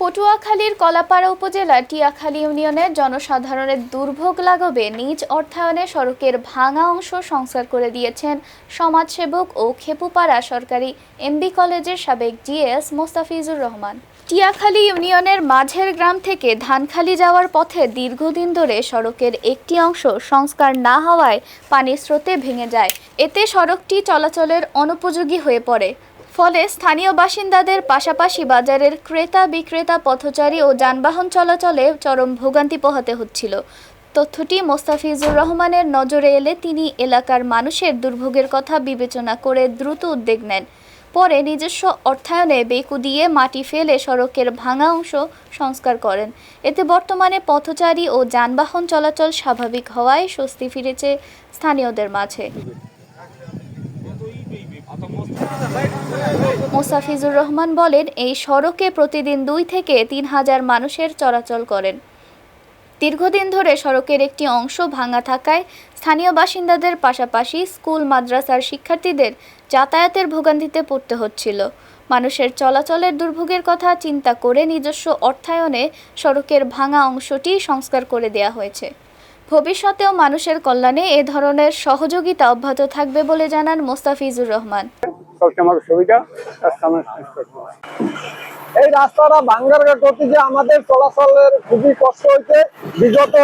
পটুয়াখালীর কলাপাড়া উপজেলার টিয়াখালী ইউনিয়নের জনসাধারণের দুর্ভোগ লাঘবে নিজ অর্থায়নে সড়কের ভাঙা অংশ সংস্কার করে দিয়েছেন সমাজসেবক ও খেপুপাড়া সরকারি এমবি কলেজের সাবেক জিএস মোস্তাফিজুর রহমান। টিয়াখালী ইউনিয়নের মাঝের গ্রাম থেকে ধানখালী যাওয়ার পথে দীর্ঘদিন ধরে সড়কের একটি অংশ সংস্কার না হওয়ায় পানির স্রোতে ভেঙে যায়। এতে সড়কটি চলাচলের অনুপযোগী হয়ে পড়ে। ফলে স্থানীয় বাসিন্দাদের পাশাপাশি বাজারের ক্রেতা বিক্রেতা পথচারী ও যানবাহন চলাচলে চরম ভোগান্তি পোহাতে হচ্ছিল। তথ্যটি মোস্তাফিজুর রহমানের নজরে এলে তিনি এলাকার মানুষের দুর্ভোগের কথা বিবেচনা করে দ্রুত উদ্যোগ নেন। পরে নিজস্ব অর্থায়নে বেকু দিয়ে মাটি ফেলে সড়কের ভাঙা অংশ সংস্কার করেন। এতে বর্তমানে পথচারী ও যানবাহন চলাচল স্বাভাবিক হওয়ায় স্বস্তি ফিরেছে স্থানীয়দের মাঝে। মোস্তাফিজুর রহমান বলেন, এই সড়কে প্রতিদিন 2 থেকে 3 হাজার মানুষের চলাচল করেন। দীর্ঘদিন ধরে সড়কের একটি অংশ ভাঙা থাকায় স্থানীয় বাসিন্দাদের পাশাপাশি স্কুল মাদ্রাসার শিক্ষার্থীদের যাতায়াতের ভোগান্তিতে পড়তে হচ্ছিল। মানুষের চলাচলের দুর্ভোগের কথা চিন্তা করে নিজস্ব অর্থায়নে সড়কের ভাঙা অংশটি সংস্কার করে দেয়া হয়েছে। ভবিষ্যতেও মানুষের কল্যাণে এ ধরনের সহযোগিতা অব্যাহত থাকবে বলে জানান মোস্তাফিজুর রহমান। এই রাস্তাটা ভাঙ্গার গতি যে আমাদের চলাচলের খুবই কষ্ট হয়েছে। বিগত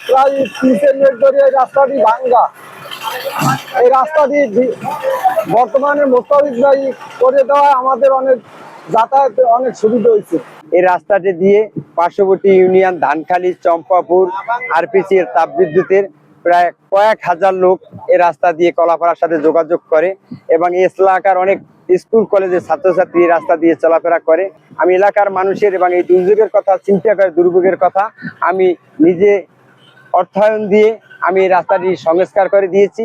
প্রায় 30 মিনিট ধরে এই রাস্তাটি ভাঙ্গা। এই রাস্তাটি বর্তমানে মোস্তাফিজ ভাই করে দেওয়া আমাদের অনেক যাতায়াতে অনেক সুবিধা হয়েছে। এই রাস্তাটি দিয়ে পার্শ্ববর্তী ইউনিয়ন ধানখালী, চম্পাপুর, আরপিসি এর তাপবিদ্যুতের প্রায় কয়েক হাজার লোক এই রাস্তা দিয়ে কলাপাড়ার সাথে যোগাযোগ করে এবং এই এলাকার অনেক স্কুল কলেজের ছাত্রছাত্রী এই রাস্তা দিয়ে চলাফেরা করে। আমি এলাকার মানুষের এবং এই দুর্যোগের কথা চিন্তা করে দুর্ভোগের কথা আমি নিজে অর্থায়ন দিয়ে আমি এই রাস্তাটি সংস্কার করে দিয়েছি।